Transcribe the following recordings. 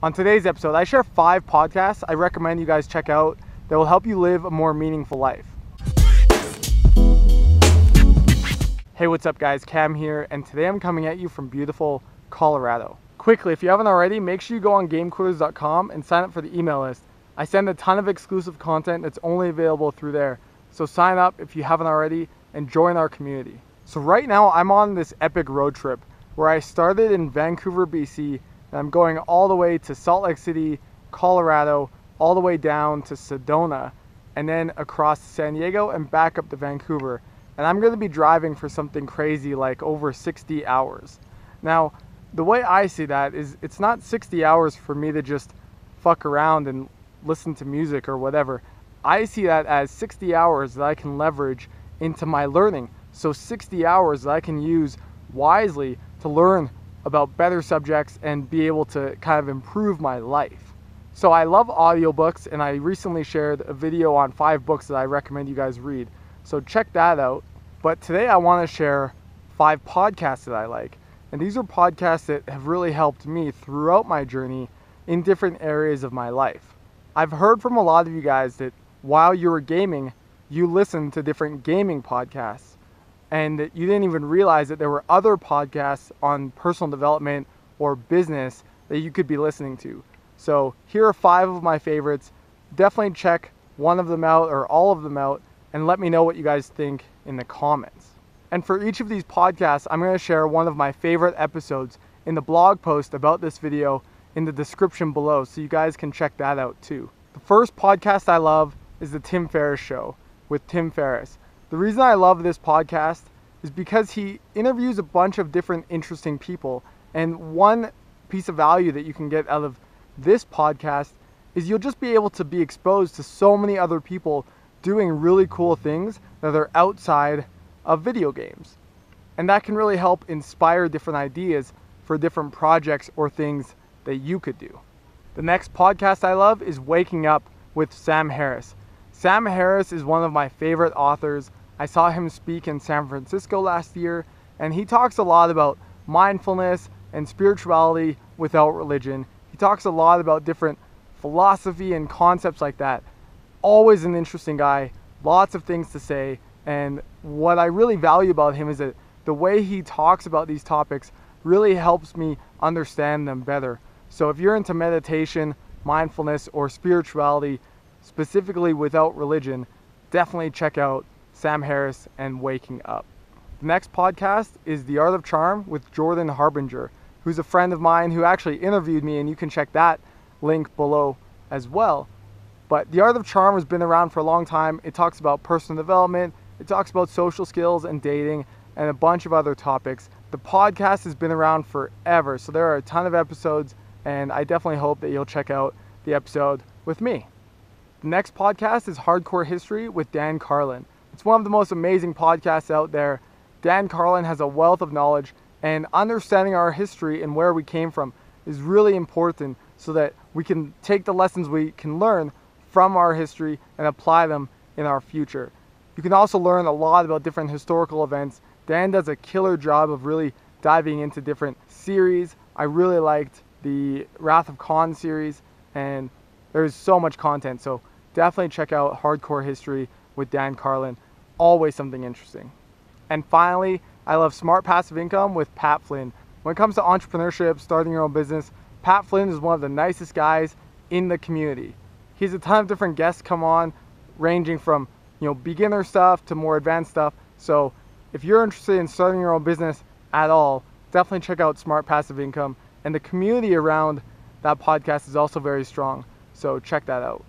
On today's episode, I share 5 podcasts I recommend you guys check out that will help you live a more meaningful life. Hey, what's up guys? Cam here, and today I'm coming at you from beautiful Colorado. Quickly, if you haven't already, make sure you go on gamequotas.com and sign up for the email list. I send a ton of exclusive content that's only available through there. So sign up if you haven't already and join our community. So right now I'm on this epic road trip where I started in Vancouver, BC, and I'm going all the way to Salt Lake City, Colorado, all the way down to Sedona, and then across to San Diego and back up to Vancouver. And I'm going to be driving for something crazy like over 60 hours. Now, the way I see that is it's not 60 hours for me to just fuck around and listen to music or whatever. I see that as 60 hours that I can leverage into my learning. So 60 hours that I can use wisely to learn about better subjects and be able to kind of improve my life. So I love audiobooks, and I recently shared a video on 5 books that I recommend you guys read. So check that out. But today I want to share 5 podcasts that I like. And these are podcasts that have really helped me throughout my journey in different areas of my life. I've heard from a lot of you guys that while you were gaming, you listened to different gaming podcasts, and that you didn't even realize that there were other podcasts on personal development or business that you could be listening to. So here are 5 of my favorites. Definitely check one of them out or all of them out and let me know what you guys think in the comments. And for each of these podcasts, I'm going to share one of my favorite episodes in the blog post about this video in the description below, so you guys can check that out too. The first podcast I love is the Tim Ferriss Show with Tim Ferriss. The reason I love this podcast is because he interviews a bunch of different interesting people, and one piece of value that you can get out of this podcast is you'll just be able to be exposed to so many other people doing really cool things that are outside of video games. And that can really help inspire different ideas for different projects or things that you could do. The next podcast I love is Waking Up with Sam Harris. Sam Harris is one of my favorite authors. I saw him speak in San Francisco last year, and he talks a lot about mindfulness and spirituality without religion. He talks a lot about different philosophy and concepts like that. Always an interesting guy, lots of things to say, and what I really value about him is that the way he talks about these topics really helps me understand them better. So if you're into meditation, mindfulness, or spirituality, specifically without religion, definitely check out Sam Harris and Waking Up. The next podcast is The Art of Charm with Jordan Harbinger, who's a friend of mine who actually interviewed me, and you can check that link below as well. But The Art of Charm has been around for a long time. It talks about personal development, it talks about social skills and dating, and a bunch of other topics. The podcast has been around forever, so there are a ton of episodes, and I definitely hope that you'll check out the episode with me. The next podcast is Hardcore History with Dan Carlin. It's one of the most amazing podcasts out there. Dan Carlin has a wealth of knowledge, and understanding our history and where we came from is really important so that we can take the lessons we can learn from our history and apply them in our future. You can also learn a lot about different historical events. Dan does a killer job of really diving into different series. I really liked the Wrath of Khan series, and there's so much content, so definitely check out Hardcore History with Dan Carlin. Always something interesting. And finally, I love Smart Passive Income with Pat Flynn. When it comes to entrepreneurship, starting your own business, Pat Flynn is one of the nicest guys in the community. He has a ton of different guests come on, ranging from beginner stuff to more advanced stuff. So if you're interested in starting your own business at all, definitely check out Smart Passive Income. And the community around that podcast is also very strong, so check that out.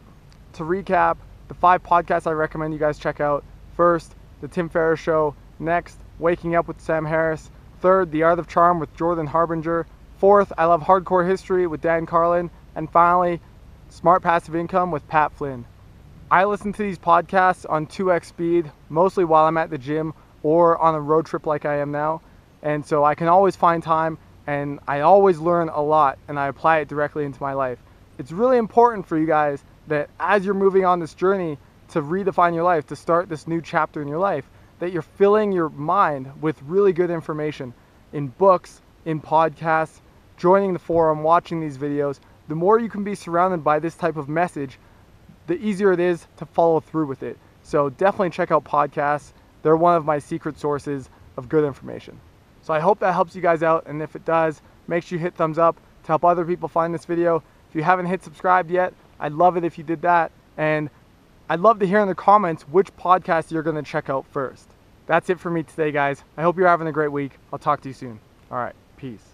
To recap, the 5 podcasts I recommend you guys check out: first, The Tim Ferriss Show; next, Waking Up with Sam Harris; third, The Art of Charm with Jordan Harbinger; fourth, I love Hardcore History with Dan Carlin; and finally, Smart Passive Income with Pat Flynn. I listen to these podcasts on 2x speed, mostly while I'm at the gym or on a road trip like I am now, and so I can always find time, and I always learn a lot, and I apply it directly into my life. It's really important for you guys that as you're moving on this journey to redefine your life, to start this new chapter in your life, that you're filling your mind with really good information in books, in podcasts, joining the forum, watching these videos, the more you can be surrounded by this type of message, the easier it is to follow through with it. So definitely check out podcasts. They're one of my secret sources of good information. So I hope that helps you guys out, and if it does, make sure you hit thumbs up to help other people find this video. If you haven't hit subscribe yet, I'd love it if you did that, and I'd love to hear in the comments which podcast you're going to check out first. That's it for me today, guys. I hope you're having a great week. I'll talk to you soon. All right, peace.